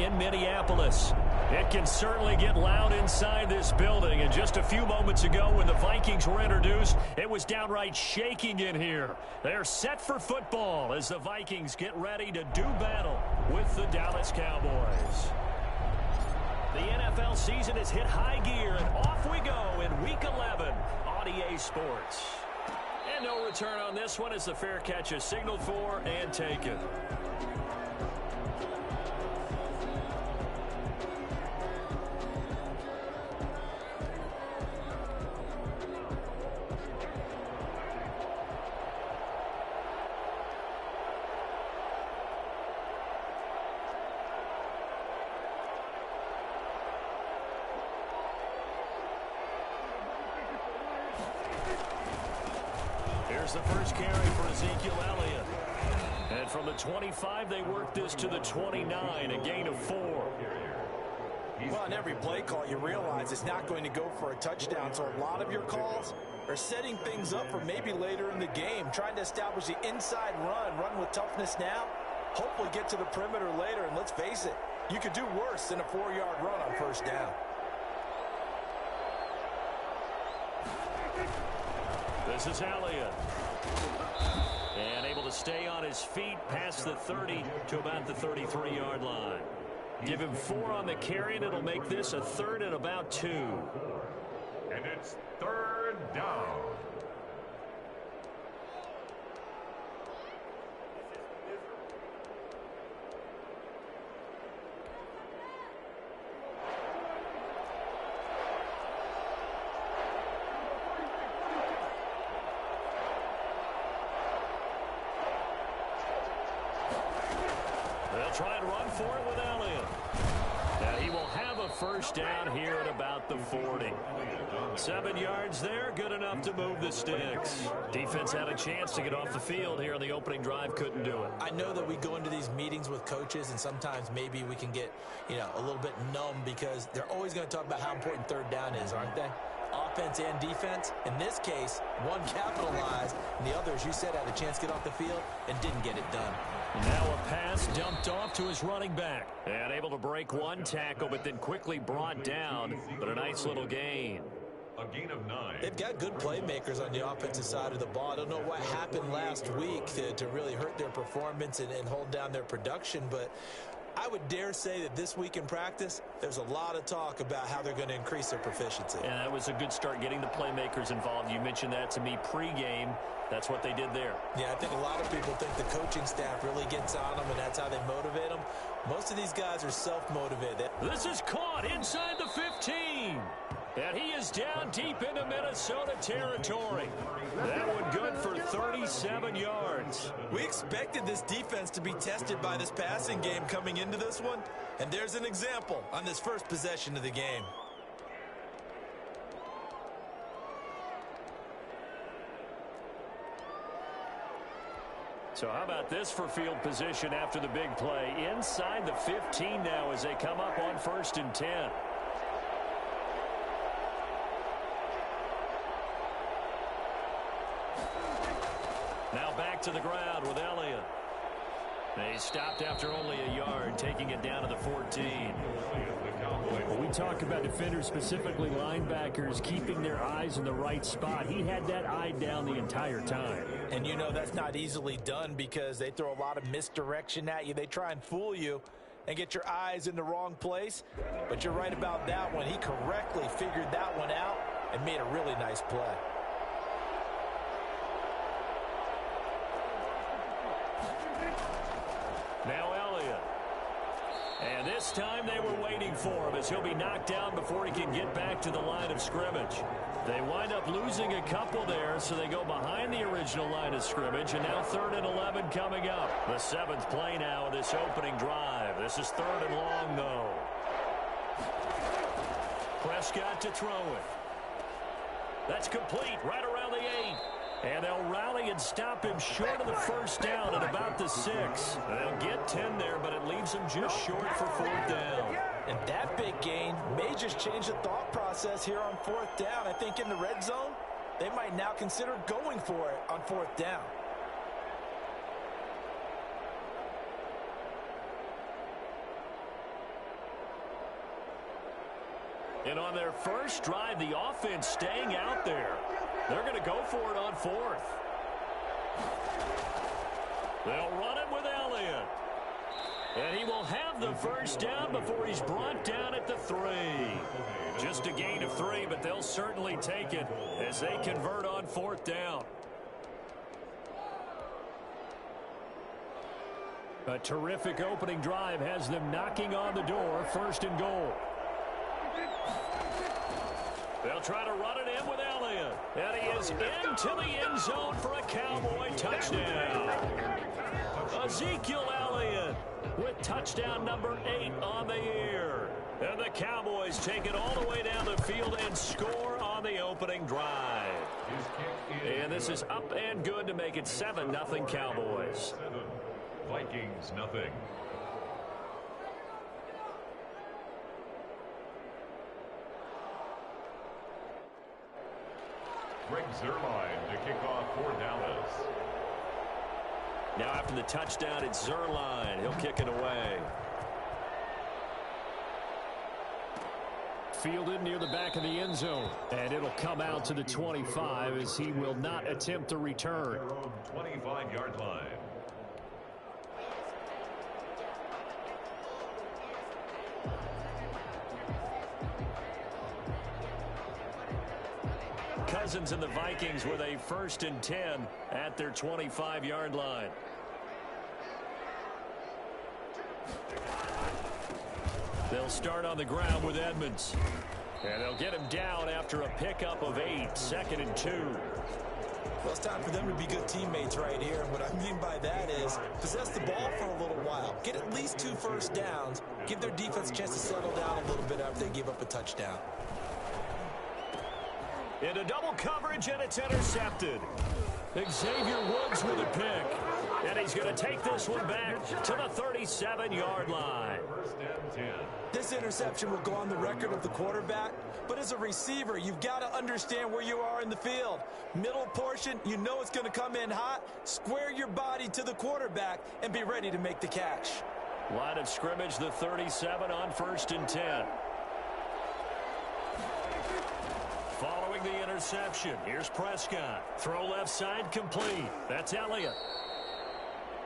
in Minneapolis. It can certainly get loud inside this building. And just a few moments ago when the Vikings were introduced, it was downright shaking in here. They're set for football as the Vikings get ready to do battle with the Dallas Cowboys. The NFL season has hit high gear, and off we go in Week 11 on EA Sports. And no return on this one as the fair catch is signaled for and taken. Here's the first carry for Ezekiel Elliott. And from the 25, they work this to the 29, a gain of 4. Well, on every play call, you realize it's not going to go for a touchdown, so a lot of your calls are setting things up for maybe later in the game, trying to establish the inside run with toughness now, hopefully get to the perimeter later, and let's face it, you could do worse than a 4-yard run on first down. This is Elliott. And able to stay on his feet past the 30 to about the 33-yard line. Give him 4 on the carry, and it'll make this a 3rd and about 2. And it's 3rd down. They'll try and run for it with Elliott. And he will have a first down here at about the 40. 7 yards there, good enough to move the sticks. Defense had a chance to get off the field here on the opening drive, couldn't do it. I know that we go into these meetings with coaches, and sometimes maybe we can get, a little bit numb because they're always going to talk about how important 3rd down is, aren't they? Offense and defense. In this case, one capitalized, and the other, as you said, had a chance to get off the field and didn't get it done. Now a pass dumped off to his running back. And able to break one tackle, but then quickly brought down. But a nice little gain. A gain of 9. They've got good playmakers on the offensive side of the ball. I don't know what happened last week to really hurt their performance and hold down their production, but I would dare say that this week in practice, there's a lot of talk about how they're going to increase their proficiency. And that was a good start getting the playmakers involved. You mentioned that to me pregame. That's what they did there. Yeah, I think a lot of people think the coaching staff really gets on them, and that's how they motivate them. Most of these guys are self-motivated. This is caught inside the 15. And he is down deep into Minnesota territory. That one good for 37 yards. We expected this defense to be tested by this passing game coming into this one, and there's an example on this first possession of the game. So how about this for field position after the big play? Inside the 15 now as they come up on 1st and 10. Now back to the ground with Elliott. They stopped after only a yard, taking it down to the 14. Well, we talk about defenders, specifically linebackers, keeping their eyes in the right spot. He had that eye down the entire time. And that's not easily done because they throw a lot of misdirection at you. They try and fool you and get your eyes in the wrong place. But you're right about that one. He correctly figured that one out and made a really nice play. Now Elliott. And this time they were waiting for him as he'll be knocked down before he can get back to the line of scrimmage. They wind up losing a couple there, so they go behind the original line of scrimmage, and now 3rd and 11 coming up. The 7th play now of this opening drive. This is 3rd and long, though. Prescott to throw it. That's complete right around the 8. And they'll rally and stop him short of the first down at about the 6. They'll get 10 there, but it leaves them just short for 4th down. And that big gain may just change the thought process here on 4th down. I think in the red zone, they might now consider going for it on 4th down. And on their first drive, the offense staying out there. They're going to go for it on fourth. They'll run it with Elliott. And he will have the first down before he's brought down at the 3. Just a gain of 3, but they'll certainly take it as they convert on fourth down. A terrific opening drive has them knocking on the door, first and goal. They'll try to run it in with Elliott. And he is into the end zone for a Cowboy touchdown. Ezekiel Elliott with touchdown number 8 on the year. And the Cowboys take it all the way down the field and score on the opening drive. And this is up and good to make it 7-0 Cowboys. Vikings nothing. Greg Zuerlein to kick off for Dallas. Now after the touchdown, it's Zuerlein. He'll kick it away. Fielded near the back of the end zone. And it'll come out to the 25 as he will not attempt to return. 25-yard line. Cousins and the Vikings with a 1st and 10 at their 25-yard line. They'll start on the ground with Edmonds. And they'll get him down after a pickup of 8, 2nd and 2. Well, it's time for them to be good teammates right here. And what I mean by that is possess the ball for a little while. Get at least 2 first downs. Give their defense a chance to settle down a little bit after they give up a touchdown. Into double coverage, and it's intercepted. Xavier Woods with a pick. And he's going to take this one back to the 37-yard line. This interception will go on the record of the quarterback, but as a receiver, you've got to understand where you are in the field. Middle portion, you know it's going to come in hot. Square your body to the quarterback and be ready to make the catch. Line of scrimmage, the 37 on 1st and 10. Following the interception, here's Prescott. Throw left side complete. That's Elliott.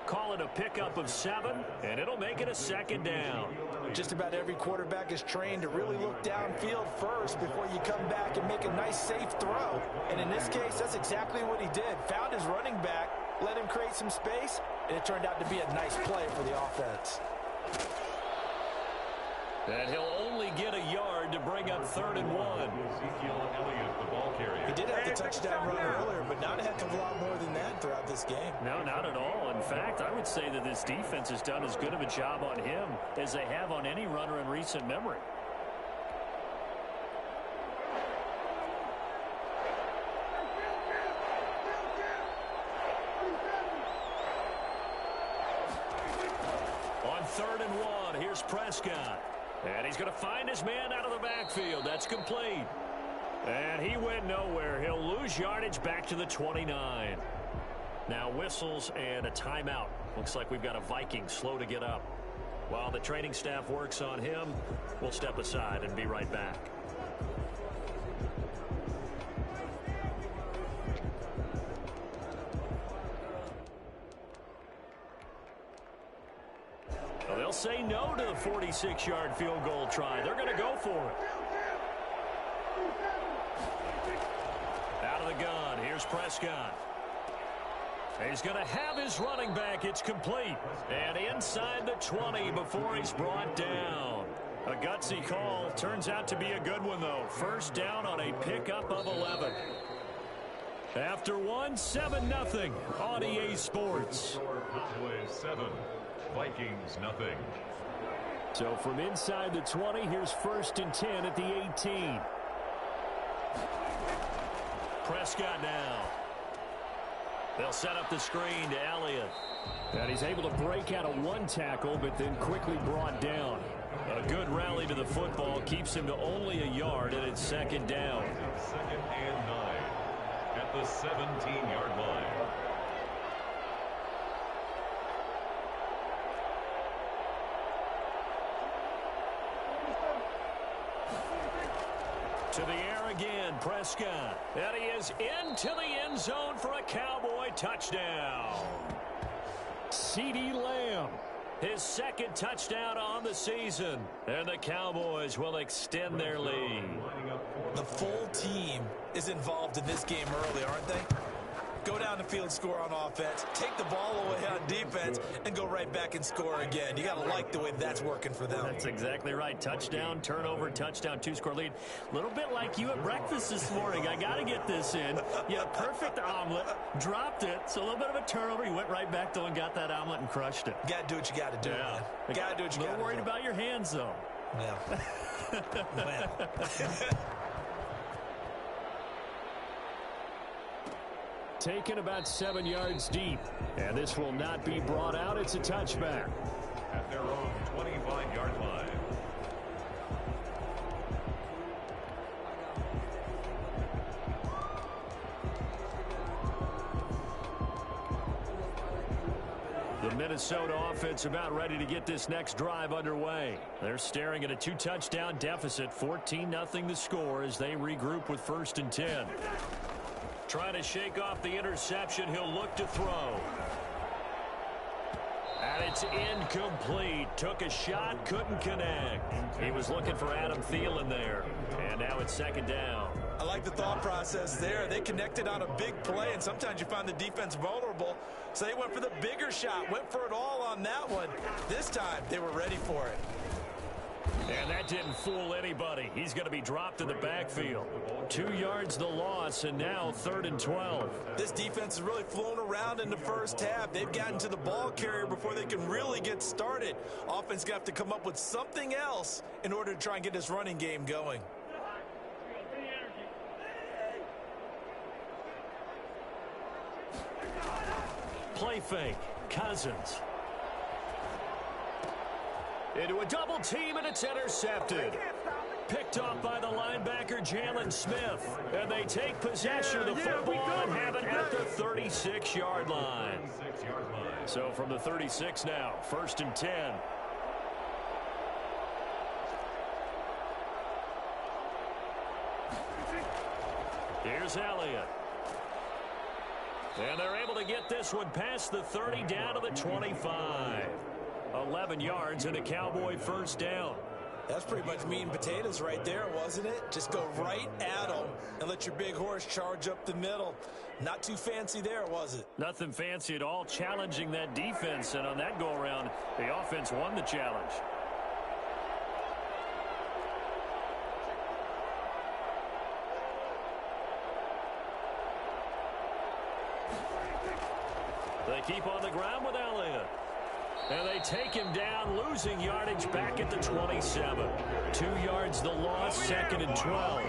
Call it a pickup of 7, and it'll make it a 2nd down. Just about every quarterback is trained to really look downfield first before you come back and make a nice, safe throw. And in this case, that's exactly what he did. Found his running back, let him create some space, and it turned out to be a nice play for the offense. And he'll only get a yard to bring up 3rd and 1. Ezekiel Elliott, the ball carrier. He did have the touchdown run earlier, but not a heck of a lot more than that throughout this game. No, not at all. In fact, I would say that this defense has done as good of a job on him as they have on any runner in recent memory. On 3rd and 1, here's Prescott. And he's going to find his man out of the backfield. That's complete. And he went nowhere. He'll lose yardage back to the 29. Now whistles and a timeout. Looks like we've got a Viking slow to get up. While the training staff works on him, we'll step aside and be right back. Well, they'll say no to the 46-yard field goal try. They're going to go for it. Out of the gun, here's Prescott. He's going to have his running back. It's complete. And inside the 20 before he's brought down. A gutsy call. Turns out to be a good one, though. First down on a pickup of 11. After one, 7-0 on EA Sports. Cowboys 7, Vikings nothing. So from inside the 20, here's 1st and 10 at the 18. Prescott now. They'll set up the screen to Elliott. And he's able to break out of one tackle, but then quickly brought down. A good rally to the football keeps him to only a yard, and it's 2nd down. 2nd and 9 at the 17-yard line. To the air again, Prescott. And he is into the end zone for a Cowboy touchdown. CeeDee Lamb, his second touchdown on the season. And the Cowboys will extend their lead. The full team is involved in this game early, aren't they? Go down the field, score on offense, take the ball away on defense, and go right back and score again. You got to like the way that's working for them. That's exactly right. Touchdown, turnover, touchdown, two-score lead. A little bit like you at breakfast this morning. I got to get this in. You had a perfect omelet, dropped it, so a little bit of a turnover. You went right back, though, and got that omelet and crushed it. Got to do what you got to do, man. Got to do what you got to do. A little worried about your hands, though. Well. Taken about 7 yards deep. And this will not be brought out. It's a touchback. At their own 25-yard line. The Minnesota offense about ready to get this next drive underway. They're staring at a 2-touchdown deficit, 14-0 the score as they regroup with 1st and 10. Trying to shake off the interception. He'll look to throw. And it's incomplete. Took a shot, couldn't connect. He was looking for Adam Thielen there. And now it's 2nd down. I like the thought process there. They connected on a big play, and sometimes you find the defense vulnerable. So they went for the bigger shot, went for it all on that one. This time, they were ready for it. And that didn't fool anybody. He's going to be dropped in the backfield. 2 yards the loss, and now 3rd and 12. This defense has really flown around in the first half. They've gotten to the ball carrier before they can really get started. Offense got to come up with something else in order to try and get this running game going. Play fake. Cousins. Into a double team, and it's intercepted. Picked off by the linebacker, Jalen Smith. And they take possession of the football and have it at the 36-yard line. So from the 36 now, 1st and 10. Here's Elliott. And they're able to get this one past the 30 down to the 25. 11 yards and a Cowboy 1st down. That's pretty much meat and potatoes right there, wasn't it? Just go right at them and let your big horse charge up the middle. Not too fancy there, was it? Nothing fancy at all, challenging that defense. And on that go-around, the offense won the challenge. They keep on the ground with Elliott. And they take him down, losing yardage back at the 27. 2 yards the loss, 2nd and 12.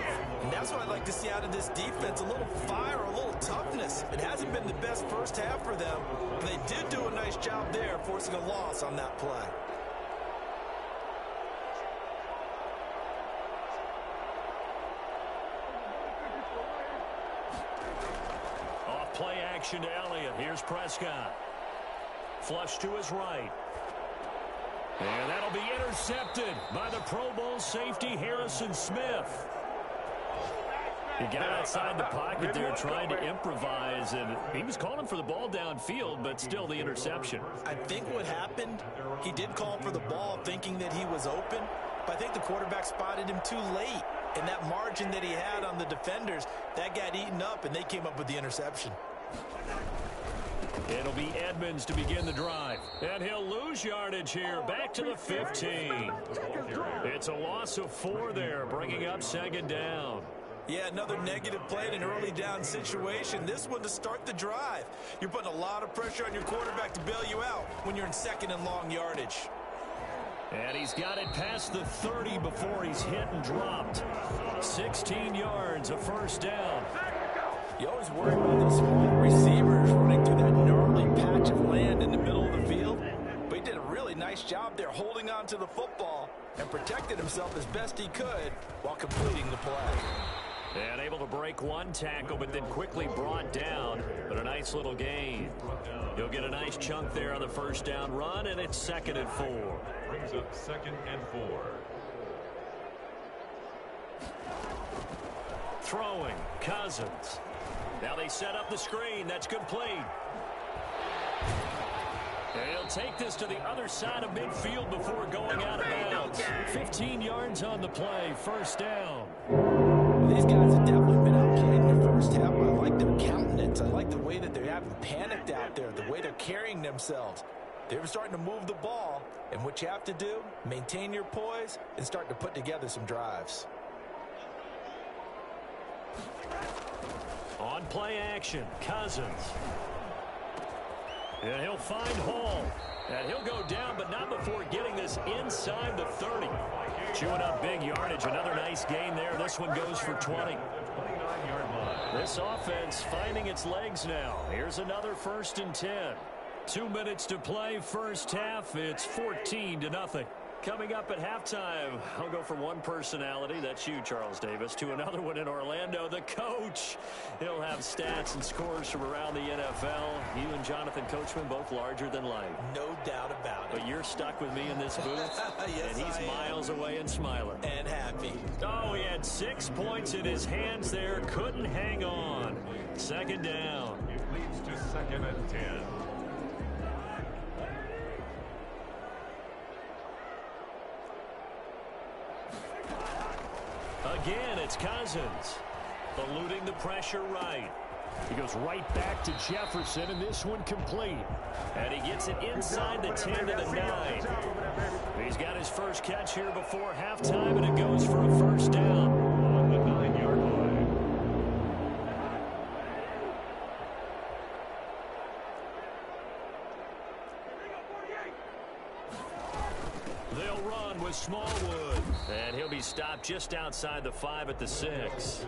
And that's what I'd like to see out of this defense, a little fire, a little toughness. It hasn't been the best first half for them, but they did do a nice job there, forcing a loss on that play. Off play action to Elliott. Here's Prescott. Flush to his right. And that'll be intercepted by the Pro Bowl safety, Harrison Smith. He got outside the pocket there trying to improvise, and he was calling for the ball downfield, but still the interception. I think what happened, he did call for the ball thinking that he was open, but I think the quarterback spotted him too late. And that margin that he had on the defenders, that got eaten up, and they came up with the interception. It'll be Edmonds to begin the drive. And he'll lose yardage here, back to the 15. It's a loss of 4 there, bringing up 2nd down. Yeah, another negative play in an early down situation. This one to start the drive. You're putting a lot of pressure on your quarterback to bail you out when you're in 2nd and long yardage. And he's got it past the 30 before he's hit and dropped. 16 yards, a 1st down. You always worry about those small receivers running through that gnarly patch of land in the middle of the field. But he did a really nice job there holding on to the football and protected himself as best he could while completing the play. And able to break one tackle, but then quickly brought down. But a nice little gain. He'll get a nice chunk there on the 1st down run, and it's 2nd and 4. Brings up 2nd and 4. Throwing, Cousins. Now they set up the screen. That's complete. And he'll take this to the other side of midfield before going out of bounds. 15 yards on the play. First down. These guys have definitely been outplayed in the first half. I like their countenance. I like the way that they haven't panicked out there, the way they're carrying themselves. They're starting to move the ball, and what you have to do, maintain your poise and start to put together some drives. On play action, Cousins. And he'll find Hall. And he'll go down, but not before getting this inside the 30. Chewing up big yardage. Another nice gain there. This one goes for 20. This offense finding its legs now. Here's another 1st and 10. 2 minutes to play, first half. It's 14-0. Coming up at halftime, I'll go from one personality, that's you, Charles Davis, to another one in Orlando, the coach. He'll have stats and scores from around the NFL. You and Jonathan Coachman, both larger than life. No doubt about it. But you're stuck with me in this booth, yes, and he's miles away and smiling. And happy. Oh, he had 6 points in his hands there, couldn't hang on. Second down. It leads to 2nd and 10. Again, it's Cousins. Eluding the pressure right. He goes right back to Jefferson, and this one complete. And he gets it inside the 10 to the 9. He's got his first catch here before halftime, and it goes for a first down. On the 9-yard line. They'll run with Smallwood. And he'll be stopped just outside the 5 at the 6.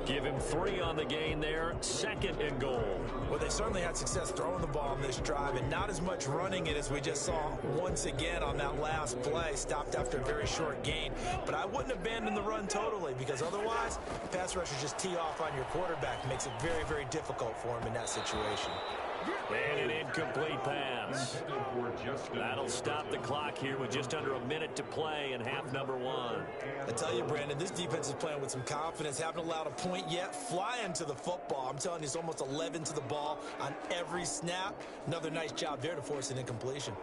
Give him 3 on the gain there. 2nd and goal. Well, they certainly had success throwing the ball on this drive and not as much running it as we just saw once again on that last play. Stopped after a very short gain. But I wouldn't abandon the run totally because otherwise, pass rushers just tee off on your quarterback. Makes it very, very difficult for him in that situation. And an incomplete pass. That'll stop the clock here with just under a minute to play in half number 1. I tell you, Brandon, this defense is playing with some confidence. Haven't allowed a point yet. Flying to the football. I'm telling you, it's almost 11 to the ball on every snap. Another nice job there to force an incompletion.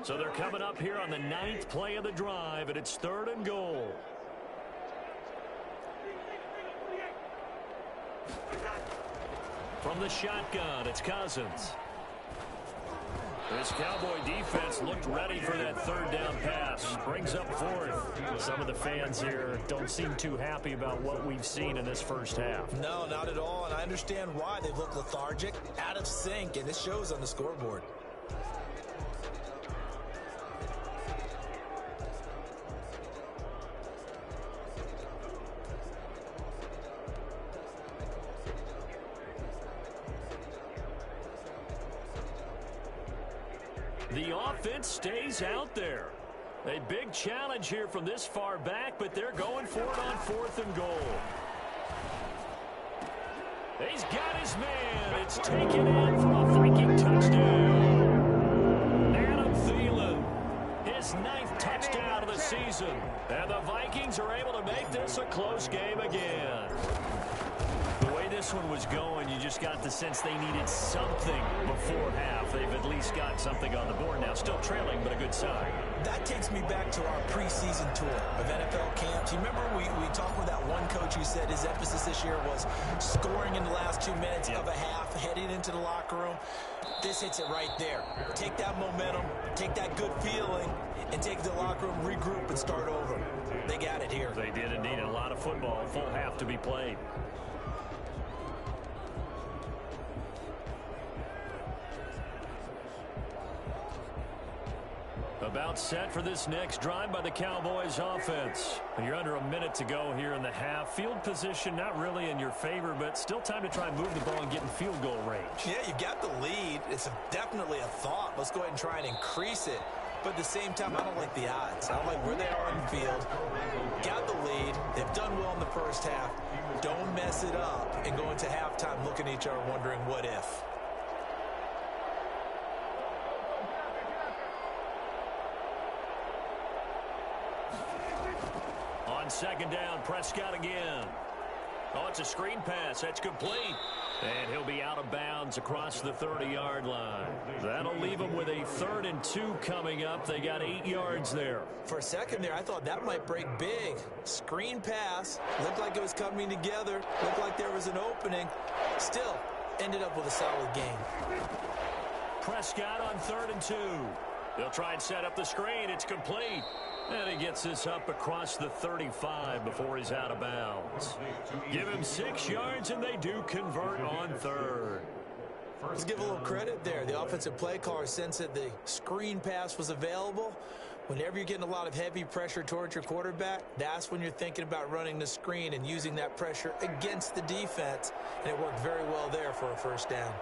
So they're coming up here on the 9th play of the drive, and it's 3rd and goal. From the shotgun, it's Cousins. This Cowboy defense looked ready for that 3rd down pass. Brings up 4th. Some of the fans here don't seem too happy about what we've seen in this first half. No, not at all, and I understand why. They've looked lethargic, out of sync, and it shows on the scoreboard. The offense stays out there. A big challenge here from this far back, but they're going for it on 4th and goal. He's got his man. It's taken in for a Viking touchdown. Adam Thielen, his 9th touchdown of the season. And the Vikings are able to make this a close game again. The way this one was going, you just got the sense they needed something before half. They've at least got something on the board now. Still trailing, but a good sign. That takes me back to our preseason tour of NFL camps. You remember we talked with that one coach who said his emphasis this year was scoring in the last 2 minutes of a half, heading into the locker room. This hits it right there. Take that momentum, take that good feeling, and take the locker room, regroup, and start over. They got it here. They did indeed. A lot of football, full half to be played. About set for this next drive by the Cowboys offense. You're under a minute to go here in the half. Field position not really in your favor, but still time to try and move the ball and get in field goal range. Yeah, you've got the lead. It's definitely a thought. Let's go ahead and try and increase it. But at the same time, I don't like the odds. I don't like where they are on the field. Got the lead. They've done well in the first half. Don't mess it up and go into halftime looking at each other wondering what if. On second down, Prescott again. Oh, it's a screen pass. That's complete. And he'll be out of bounds across the 30-yard line. That'll leave him with a 3rd and 2 coming up. They got 8 yards there. For a second there, I thought that might break big. Screen pass. Looked like it was coming together. Looked like there was an opening. Still, ended up with a solid game. Prescott on 3rd and 2. They'll try and set up the screen. It's complete. And he gets this up across the 35 before he's out of bounds. Give him 6 yards, and they do convert on 3rd. Let's give a little credit there. The offensive play caller sensed that the screen pass was available. Whenever you're getting a lot of heavy pressure towards your quarterback, that's when you're thinking about running the screen and using that pressure against the defense. And it worked very well there for a first down.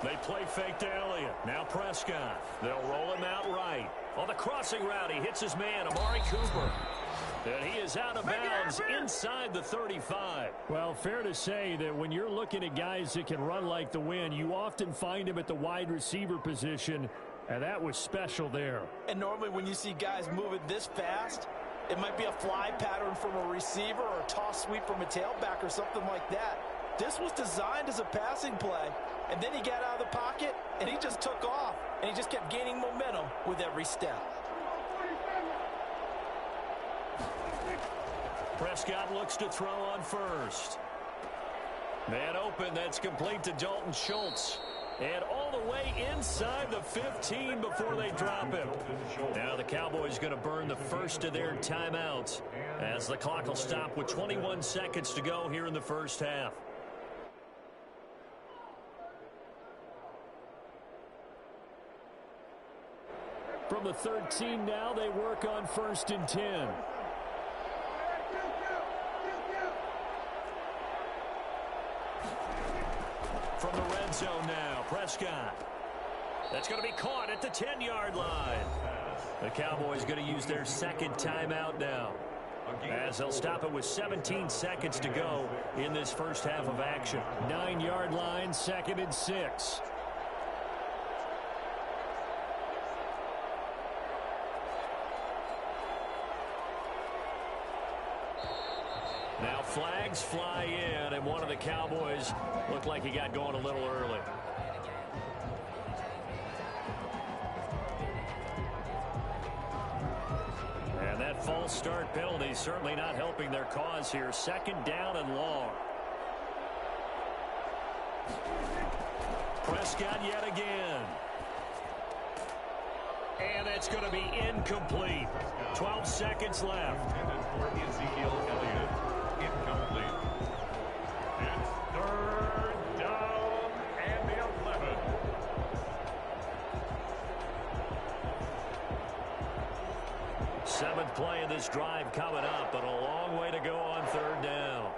They play fake to Elliott. Now Prescott. They'll roll him out right. On the crossing route, he hits his man, Amari Cooper. And he is out of bounds inside the 35. Well, fair to say that when you're looking at guys that can run like the wind, you often find him at the wide receiver position, and that was special there. And normally when you see guys move it this fast, it might be a fly pattern from a receiver or a toss sweep from a tailback or something like that. This was designed as a passing play, and then he got out of the pocket, and he just took off, and he just kept gaining momentum with every step. Prescott looks to throw on first. Man open, that's complete to Dalton Schultz. And all the way inside the 15 before they drop him. Now the Cowboys going to burn the first of their timeouts as the clock will stop with 21 seconds to go here in the first half. From the 13 now, they work on 1st and 10. From the red zone now, Prescott. That's going to be caught at the 10-yard line. The Cowboys going to use their second timeout now, as they'll stop it with 17 seconds to go in this first half of action. 9-yard line, 2nd and 6. Now flags fly in, and one of the Cowboys looked like he got going a little early. And that false start penalty certainly not helping their cause here. 2nd down and long. Prescott yet again. And it's going to be incomplete. 12 seconds left. Intended for Ezekiel Elliott. Incomplete. It's 3rd down and 11. Seventh play of this drive coming up, but a long way to go on 3rd down.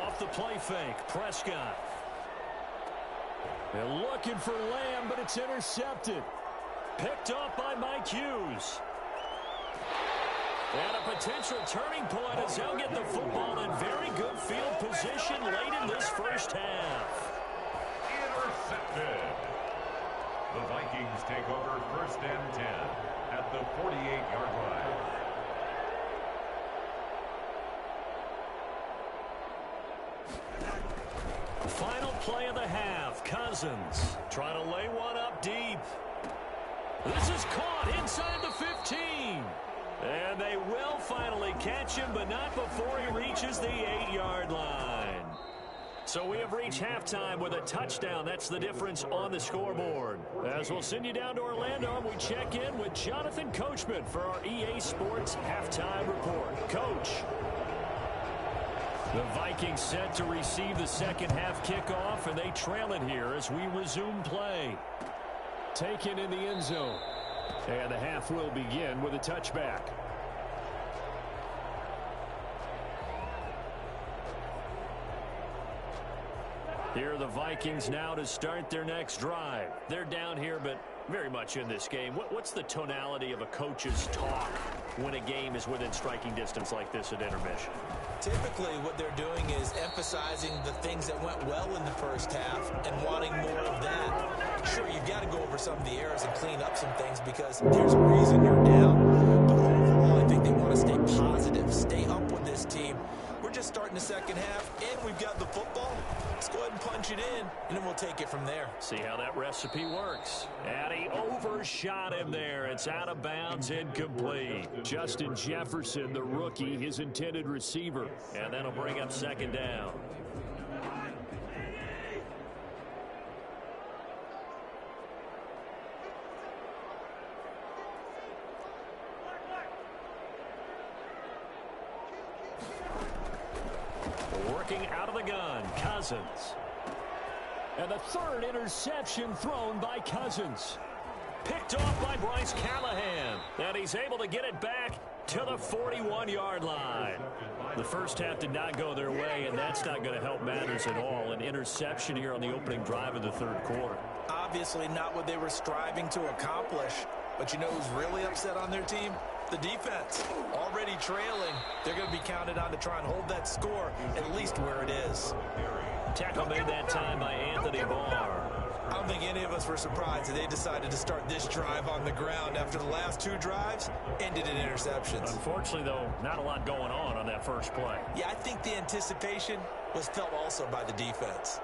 Off the play fake, Prescott. They're looking for Lamb, but it's intercepted. Picked up by Mike Hughes. And a potential turning point as they'll get the football in very good field position late in this first half. Intercepted. The Vikings take over 1st and 10 at the 48-yard line. Final play of the half. Cousins trying to lay one up deep. This is caught inside the 15. And they will finally catch him, but not before he reaches the 8-yard line. So we have reached halftime with a touchdown. That's the difference on the scoreboard. As we'll send you down to Orlando, and we check in with Jonathan Coachman for our EA Sports Halftime Report. Coach. The Vikings set to receive the second half kickoff, and they trail it here as we resume play. Taken in the end zone. And the half will begin with a touchback. Here are the Vikings now to start their next drive. They're down here, but very much in this game. What's the tonality of a coach's talk when a game is within striking distance like this at intermission? Typically, what they're doing is emphasizing the things that went well in the first half and wanting more of that. Sure, you've got to go over some of the errors and clean up some things because there's a reason you're down. But overall, I think they want to stay positive, stay up with this team. We're just starting the second half, and we've got the football. Let's go ahead and punch it in, and then we'll take it from there. See how that recipe works. And he overshot him there. It's out of bounds, incomplete. Justin Jefferson, the rookie, his intended receiver. And that'll bring up second down. Working out of the gun, Cousins. And the third interception thrown by Cousins. Picked off by Bryce Callahan. And he's able to get it back to the 41-yard line. The first half did not go their way, and that's not going to help matters at all. An interception here on the opening drive of the third quarter. Obviously not what they were striving to accomplish. But you know who's really upset on their team? The defense. Already trailing. They're going to be counted on to try and hold that score at least where it is. Tackle made that time by Anthony Barr. I don't think any of us were surprised that they decided to start this drive on the ground after the last two drives ended in interceptions. Unfortunately, though, not a lot going on that first play. Yeah, I think the anticipation was felt also by the defense.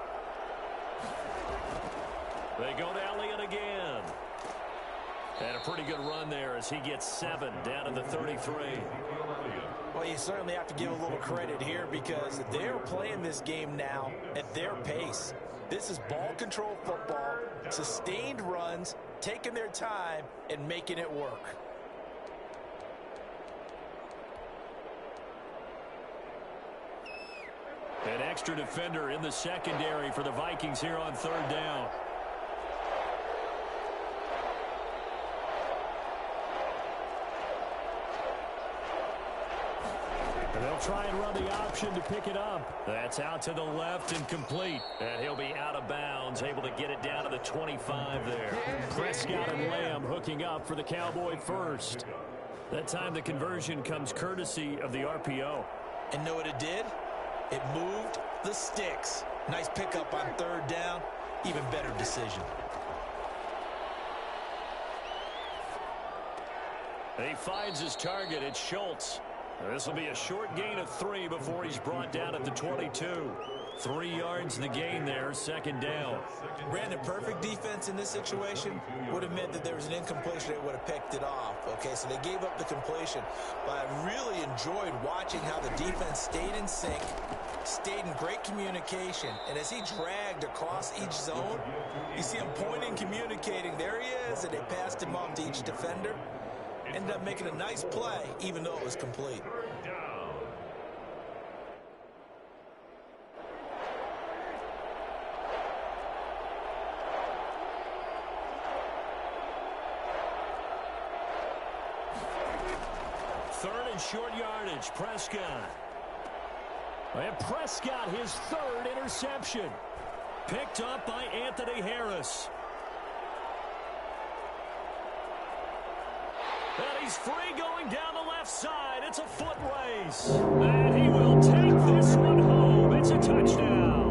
They go to Elliott again. And a pretty good run there as he gets 7 down to the 33. Well, you certainly have to give a little credit here because they're playing this game now at their pace. This is ball control football, sustained runs, taking their time and making it work. An extra defender in the secondary for the Vikings here on third down. They'll try and run the option to pick it up. That's out to the left and complete. And he'll be out of bounds, able to get it down to the 25 there. Prescott and Lamb hooking up for the Cowboy first. That time the conversion comes courtesy of the RPO. And know what it did? It moved the sticks. Nice pickup on third down. Even better decision. He finds his target. It's Schultz. This will be a short gain of 3 before he's brought down at the 22. 3 yards the gain there, second down. Brandon, perfect defense in this situation would have meant that there was an incompletion. They would have picked it off. Okay, so they gave up the completion. But I really enjoyed watching how the defense stayed in sync, stayed in great communication. And as he dragged across each zone, you see him pointing, communicating. There he is, and they passed him off to each defender. Ended up making a nice play, even though it was complete. Third and short yardage, Prescott. And Prescott, his third interception. Picked up by Anthony Harris. And he's free going down the left side. It's a foot race. And he will take this one home. It's a touchdown.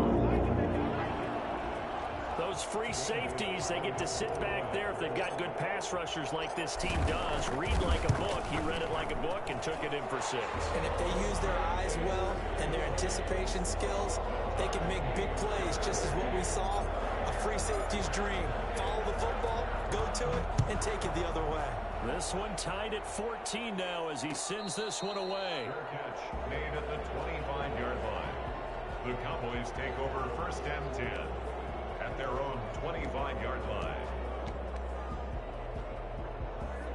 Those free safeties, they get to sit back there if they've got good pass rushers like this team does. Read like a book. He read it like a book and took it in for 6. And if they use their eyes well and their anticipation skills, they can make big plays, just as what we saw. A free safety's dream. Follow the football, go to it, and take it the other way. This one tied at 14 now as he sends this one away. Catch made at the 25-yard line. The Cowboys take over first and 10 at their own 25-yard line.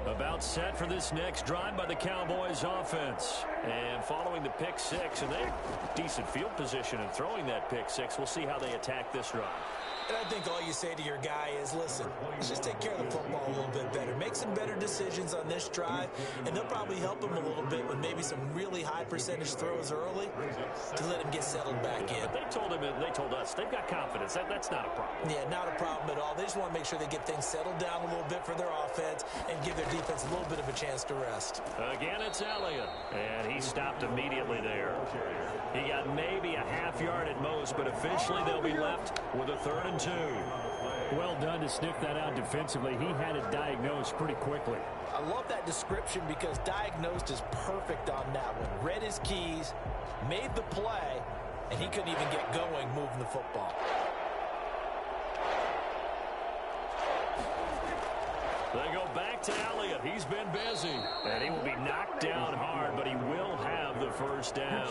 About set for this next drive by the Cowboys offense. And following the pick 6, and they're decent field position in throwing that pick 6. We'll see how they attack this drive. And I think all you say to your guy is, listen, let's just take care of the football a little bit better. Make some better decisions on this drive, and they'll probably help him a little bit with maybe some really high percentage throws early to let him get settled back in. But they told us, they've got confidence. That's not a problem. Yeah, not a problem at all. They just want to make sure they get things settled down a little bit for their offense and give their defense a little bit of a chance to rest. Again, it's Elliott, and he stopped immediately there. He got maybe a half yard at most, but officially they'll be left with a 3rd and 2. Well done to sniff that out defensively. He had it diagnosed pretty quickly. I love that description because diagnosed is perfect on that one. Read his keys, made the play, and he couldn't even get going moving the football. They go back to Elliott. He's been busy. And he will be knocked down hard, but he will have the first down.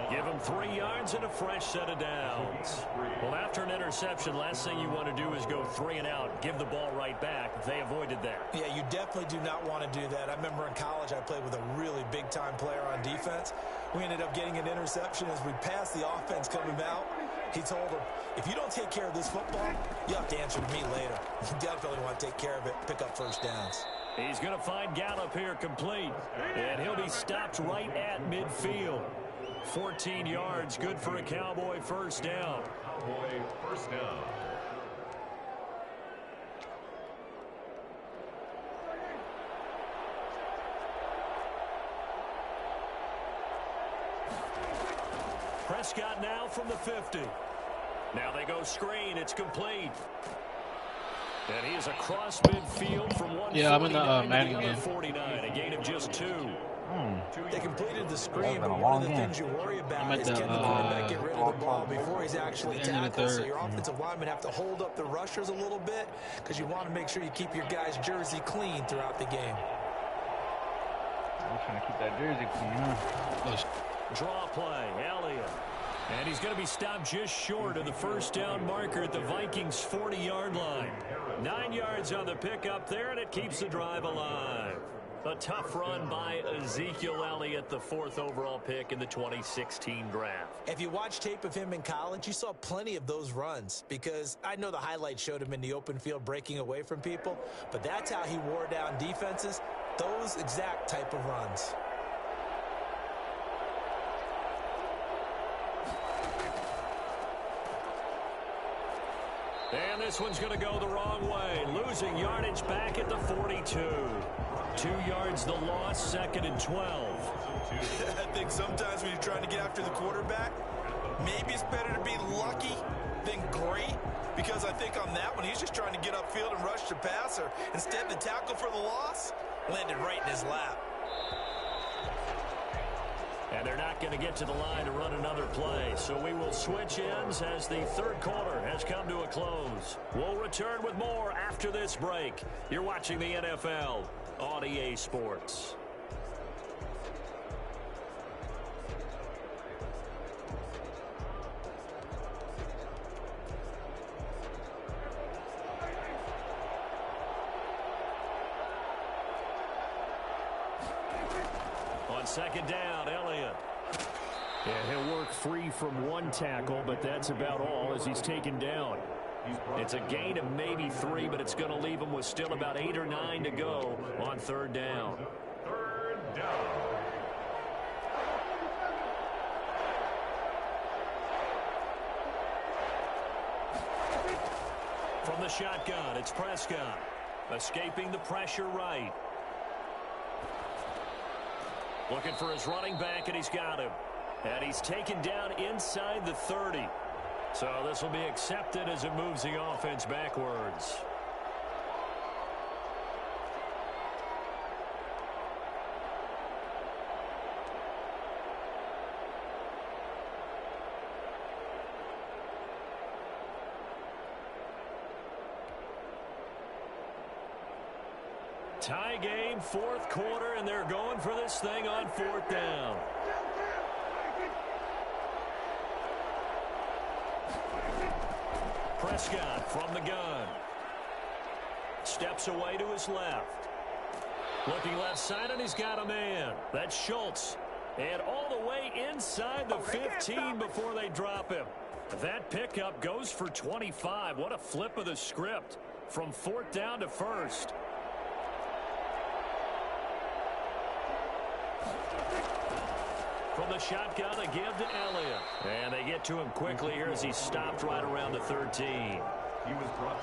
Give him 3 yards and a fresh set of downs. Well, after an interception, last thing you want to do is go 3 and out, give the ball right back. They avoided that. Yeah, you definitely do not want to do that. I remember in college I played with a really big-time player on defense. We ended up getting an interception as we passed the offense coming out. He told him, if you don't take care of this football, you have to answer to me later. You definitely want to take care of it, pick up first downs. He's going to find Gallup here complete, and he'll be stopped right at midfield. 14 yards, good for a Cowboy first down. Cowboy first down. Prescott now from the 50. Now they go screen. It's complete. And he is across midfield from 149 I'm in the Madden to the game. 49, a gain of just 2. They completed the screen, but one of the things you worry about is can the quarterback get rid of the ball before he's actually tackled. So your offensive linemen have to hold up the rushers a little bit because you want to make sure you keep your guy's jersey clean throughout the game. I'm trying to keep that jersey clean, Draw play, Elliott. And he's going to be stopped just short of the first down marker at the Vikings' 40-yard line. 9 yards on the pickup there, and it keeps the drive alive. A tough run by Ezekiel Elliott, the 4th overall pick in the 2016 draft. If you watch tape of him in college, you saw plenty of those runs because I know the highlights showed him in the open field breaking away from people, but that's how he wore down defenses, those exact type of runs. And this one's going to go the wrong way. Losing yardage back at the 42. 2 yards the loss, 2nd and 12. I think sometimes when you're trying to get after the quarterback, maybe it's better to be lucky than great. Because I think on that one, he's just trying to get upfield and rush the passer. Instead, the tackle for the loss landed right in his lap. And they're not going to get to the line to run another play. So we will switch ends as the 3rd quarter has come to a close. We'll return with more after this break. You're watching the NFL on EA Sports. On 2nd down, Elliott. And he'll work free from 1 tackle, but that's about all as he's taken down. It's a gain of maybe 3, but it's going to leave him with still about 8 or 9 to go on 3rd down. 3rd down. From the shotgun, it's Prescott. Escaping the pressure right. Looking for his running back, and he's got him. And he's taken down inside the 30. So this will be accepted as it moves the offense backwards. Tie game, 4th quarter, and they're going for this thing on 4th down. Prescott from the gun. Steps away to his left. Looking left side, and he's got a man. That's Schultz. And all the way inside the 15 before they drop him. That pickup goes for 25. What a flip of the script from 4th down to 1st. From the shotgun, a give to Elliott. And they get to him quickly here as he stopped right around the 13.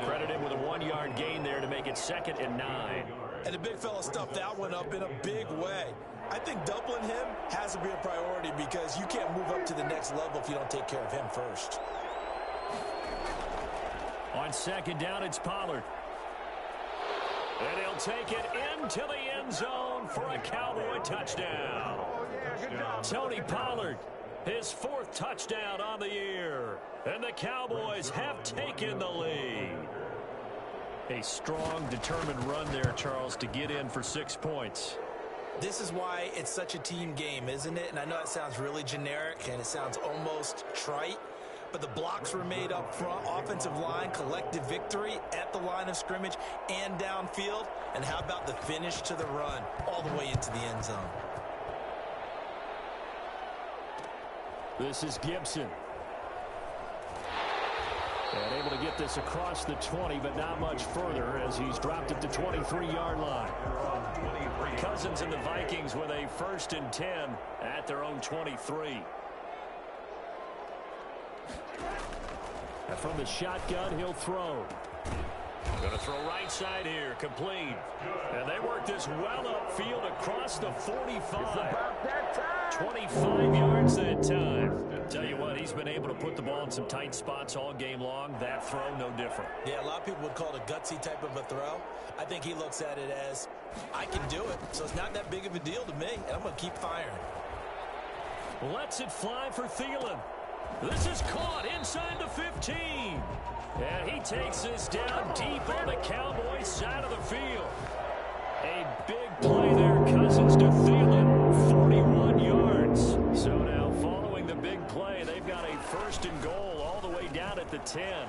Credited with a 1-yard gain there to make it 2nd and 9. And the big fella stuffed that one up in a big way. I think doubling him has to be a priority because you can't move up to the next level if you don't take care of him first. On second down, it's Pollard. And he'll take it into the end zone for a Cowboy touchdown. Tony Pollard, his 4th touchdown on the year. And the Cowboys have taken the lead. A strong, determined run there, Charles, to get in for 6 points. This is why it's such a team game, isn't it? And I know it sounds really generic and it sounds almost trite, but the blocks were made up front, offensive line, collective victory at the line of scrimmage and downfield. And how about the finish to the run all the way into the end zone? This is Gibson. And able to get this across the 20, but not much further as he's dropped it to 23-yard line. Cousins and the Vikings with a 1st and 10 at their own 23. And from the shotgun, he'll throw. Going to throw right side here, complete. And they work this well upfield across the 45. 25 yards that time. Tell you what, he's been able to put the ball in some tight spots all game long. That throw, no different. Yeah, a lot of people would call it a gutsy type of a throw. I think he looks at it as, I can do it, so it's not that big of a deal to me, and I'm going to keep firing. Lets it fly for Thielen. This is caught inside the 15. And he takes this down deep on the Cowboys side of the field. A big play there, Cousins to Thielen, 41 yards. So now following the big play, they've got a 1st and goal all the way down at the 10.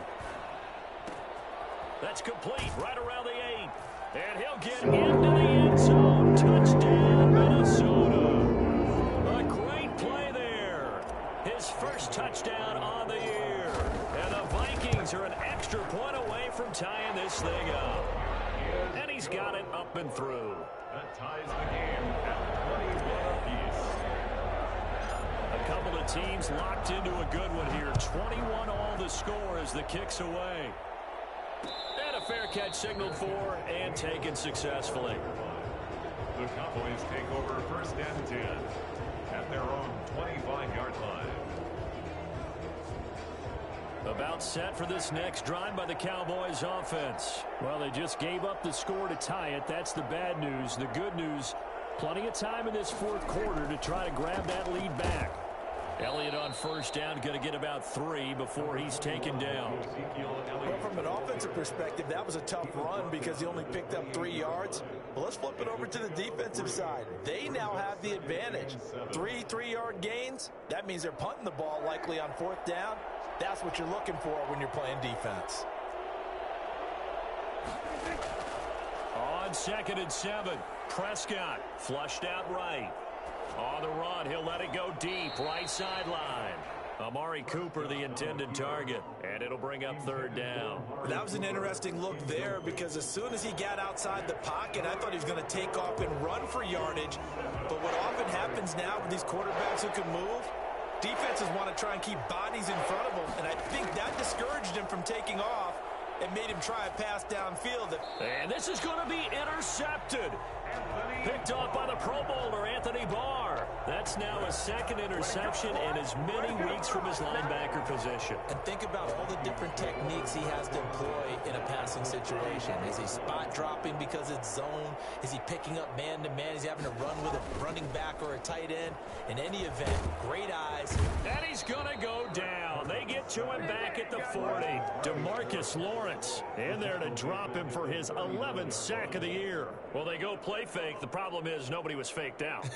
That's complete right around the 8. And he'll get into the end zone. Touchdown, Minnesota. A great play there. His 1st touchdown on the year. And the Vikings are an extra point away from tying this thing up. And he's got it up and through. That ties the game at 21 apiece. A couple of teams locked into a good one here. 21 all the score as the kick's away. And a fair catch signaled for and taken successfully. The Cowboys take over 1st and 10 at their own 25-yard line. About set for this next drive by the Cowboys offense. Well, they just gave up the score to tie it. That's the bad news. The good news, plenty of time in this 4th quarter to try to grab that lead back. Elliott on 1st down, going to get about 3 before he's taken down. Well, from an offensive perspective, that was a tough run because he only picked up 3 yards. Well, let's flip it over to the defensive side. They now have the advantage. 3 3-yard gains. That means they're punting the ball likely on 4th down. That's what you're looking for when you're playing defense. On 2nd and 7, Prescott flushed out right. On the run, he'll let it go deep, right sideline. Amari Cooper, the intended target, and it'll bring up 3rd down. That was an interesting look there because as soon as he got outside the pocket, I thought he was going to take off and run for yardage. But what often happens now with these quarterbacks who can move, defenses want to try and keep bodies in front of them, and I think that discouraged him from taking off and made him try a pass downfield. And this is going to be intercepted. Picked off by the Pro Bowler, Anthony Barr. That's now a 2nd interception in as many weeks from his linebacker position. And think about all the different techniques he has to employ in a passing situation. Is he spot dropping because it's zone? Is he picking up man-to-man? Is he having to run with a running back or a tight end? In any event, great eyes. And he's going to go down. They get to him back at the 40. DeMarcus Lawrence in there to drop him for his 11th sack of the year. Well, they go play fake. The problem is nobody was faked out.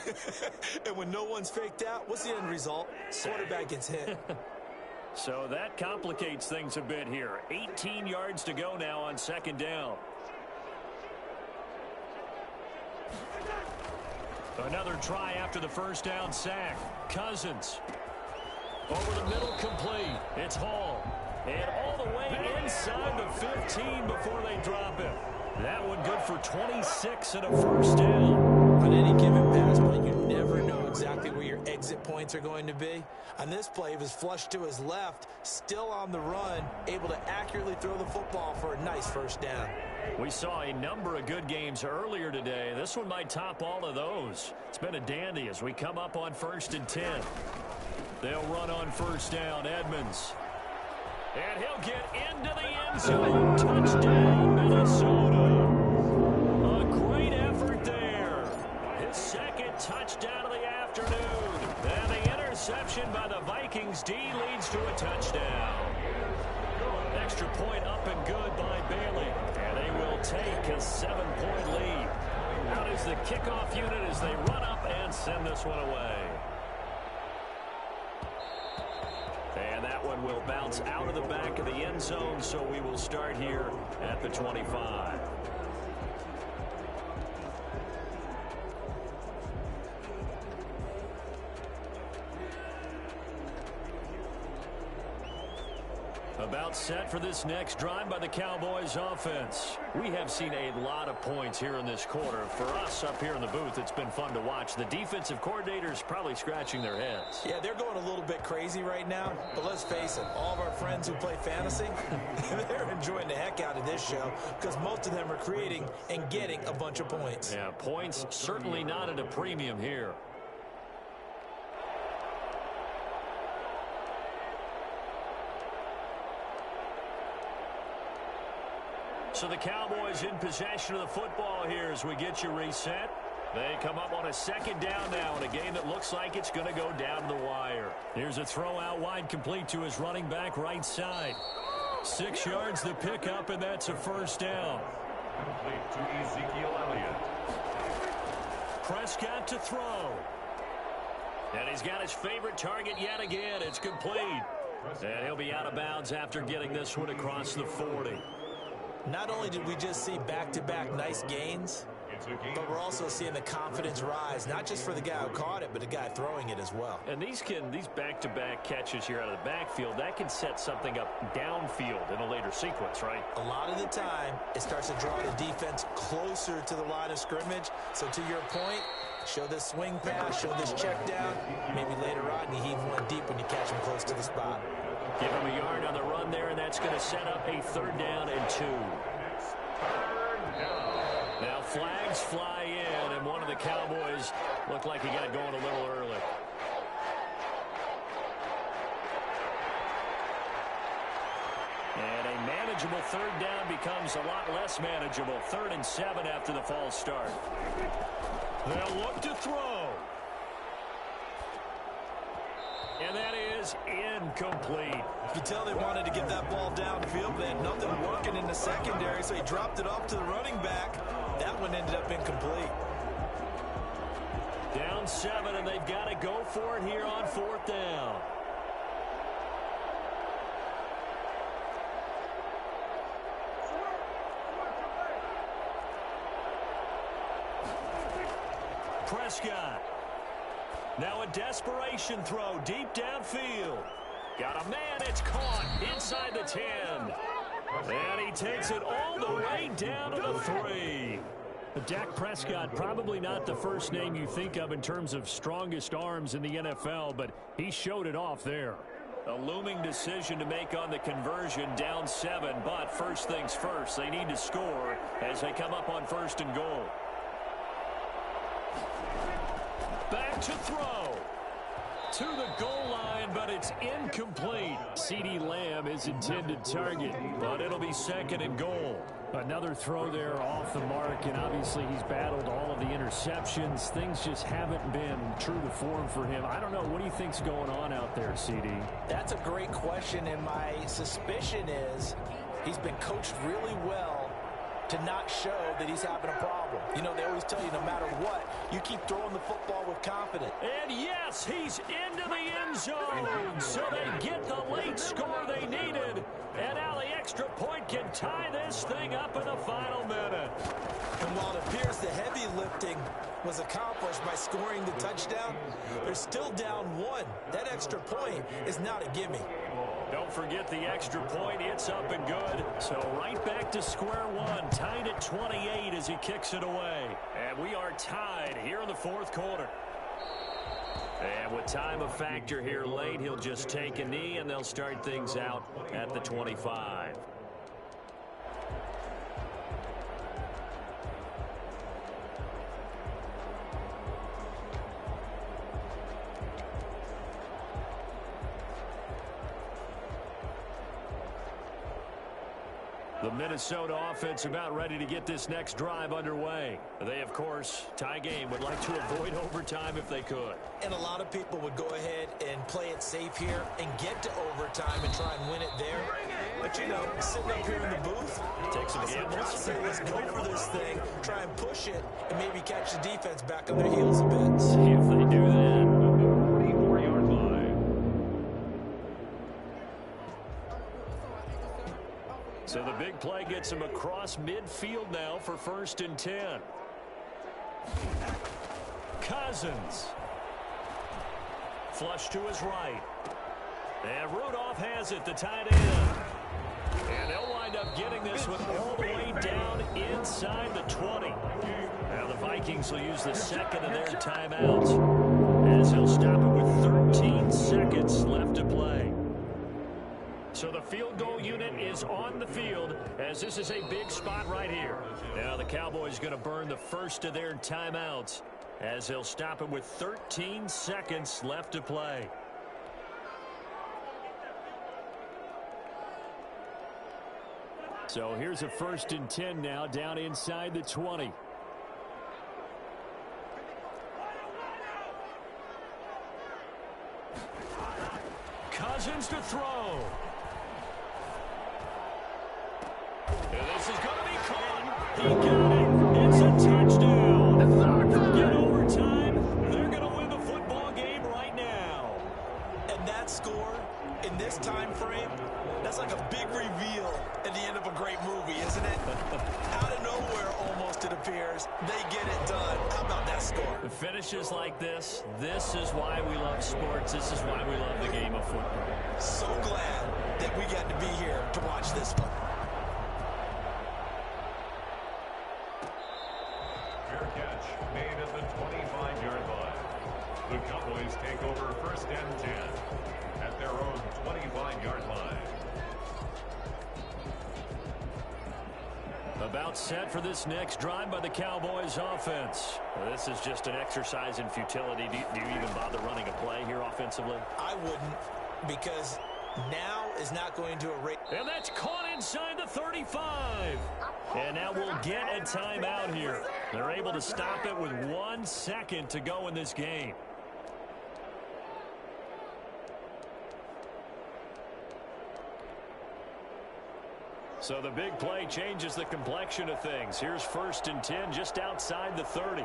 And when no one's faked out, what's the end result? Quarterback gets hit. So that complicates things a bit here. 18 yards to go now on 2nd down. Another try after the 1st down sack. Cousins. Over the middle, complete. It's Hall. And all the way inside the 15 before they drop it. That one good for 26 and a 1st down. On any given pass play, you never know exactly where your exit points are going to be. On this play, it was flushed to his left, still on the run, able to accurately throw the football for a nice 1st down. We saw a number of good games earlier today. This one might top all of those. It's been a dandy as we come up on 1st and 10. They'll run on 1st down. Edmonds. And he'll get into the end zone. Touchdown, Minnesota. A great effort there. His second touchdown of the afternoon. And the interception by the Vikings D leads to a touchdown. Extra point up and good by Bailey. And they will take a 7-point lead. Out is the kickoff unit as they run up and send this one away. And that one will bounce out of the back of the end zone, so we will start here at the 25. About set for this next drive by the Cowboys offense. We have seen a lot of points here in this quarter. For us up here in the booth, it's been fun to watch. The defensive coordinators probably scratching their heads. Yeah, they're going a little bit crazy right now. But let's face it, all of our friends who play fantasy, they're enjoying the heck out of this show because most of them are creating and getting a bunch of points. Yeah, points certainly not at a premium here. So the Cowboys in possession of the football here as we get you reset. They come up on a second down now in a game that looks like it's going to go down the wire. Here's a throw out wide complete to his running back right side. 6 yards the pickup, and that's a first down. Complete to Ezekiel Elliott. Prescott to throw. And he's got his favorite target yet again. It's complete. And he'll be out of bounds after getting this one across the 40. Not only did we just see back-to-back nice gains, but we're also seeing the confidence rise, not just for the guy who caught it, but the guy throwing it as well. And these back-to-back catches here out of the backfield, that can set something up downfield in a later sequence, right? A lot of the time, it starts to draw the defense closer to the line of scrimmage. So to your point, show this swing pass, show this check down. Maybe later on, you heave one deep when you catch him close to the spot. Give him a yard on the run there, and that's going to set up a 3rd down and 2. Now flags fly in, and one of the Cowboys looked like he got going a little early. And a manageable 3rd down becomes a lot less manageable. 3rd and 7 after the false start. They'll look to throw. And that is incomplete. You can tell they wanted to get that ball downfield. They had nothing working in the secondary, so he dropped it off to the running back. That one ended up incomplete. Down 7, and they've got to go for it here on 4th down. Prescott. Now a desperation throw deep downfield. Got a man, it's caught inside the 10. And he takes it all the way down to the 3. Dak Prescott, probably not the first name you think of in terms of strongest arms in the NFL, but he showed it off there. A looming decision to make on the conversion, down 7, but first things first, they need to score as they come up on 1st and goal. Back to throw. To the goal line, but it's incomplete. CeeDee Lamb is intended target, but it'll be 2nd and goal. Another throw there off the mark, and obviously he's battled all of the interceptions. Things just haven't been true to form for him. I don't know. What do you think's going on out there, CD? That's a great question, and my suspicion is he's been coached really well to not show that he's having a problem. You know, they always tell you no matter what, you keep throwing the football with confidence. And yes, he's into the end zone. So they get the late score they needed. And now the extra point can tie this thing up in the final minute. And while it appears the heavy lifting was accomplished by scoring the touchdown, they're still down 1. That extra point is not a gimme. Don't forget the extra point. It's up and good. So right back to square one. Tied at 28 as he kicks it away. And we are tied here in the 4th quarter. And with time a factor here late, he'll just take a knee and they'll start things out at the 25. The Minnesota offense about ready to get this next drive underway. They, of course, tie game, would like to avoid overtime if they could. And a lot of people would go ahead and play it safe here and get to overtime and try and win it there. But, you know, sitting up here in the booth, take some gambles. I say let's go for this thing, try and push it, and maybe catch the defense back on their heels a bit. See if they do that. 44-yard line. So the big play gets him across midfield now for 1st and 10. Cousins. Flush to his right. And Rudolph has it, the tight end. And they'll wind up getting this one all the way down inside the 20. Now the Vikings will use the second of their timeouts, as he'll stop it with 13 seconds left to play. So the field goal unit is on the field, as this is a big spot right here. Now the Cowboys going to burn the first of their timeouts, as they'll stop it with 13 seconds left to play. So here's a 1st and 10 now, down inside the 20. Cousins to throw. And this is going to be caught. He got it. It's a touchdown. Forget overtime. They're going to win the football game right now. And that score in this time frame, that's like a big reveal at the end of a great movie, isn't it? Out of nowhere, almost, it appears, they get it done. How about that score? The finishes like this is why we love sports. This is why we love the game of football. So glad that we got to be here to watch this one. Fair catch made at the 25-yard line. The Cowboys take over 1st and 10 at their own 25-yard line. About set for this next drive by the Cowboys offense. Well, this is just an exercise in futility. Do you even bother running a play here offensively? I wouldn't, because now is not going to erase. And that's caught inside the 35. And now we'll get a timeout here. They're able to stop it with 1 second to go in this game. So the big play changes the complexion of things. Here's 1st and 10 just outside the 30.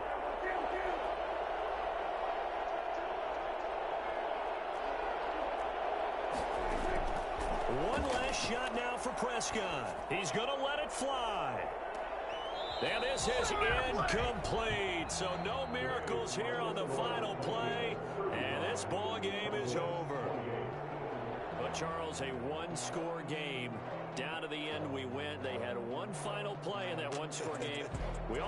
One last shot now for Prescott. He's going to let it fly. And this is incomplete. So no miracles here on the final play. And this ball game is over. But Charles, a one-score game. Down to the end we went. They had one final play in that one-score game.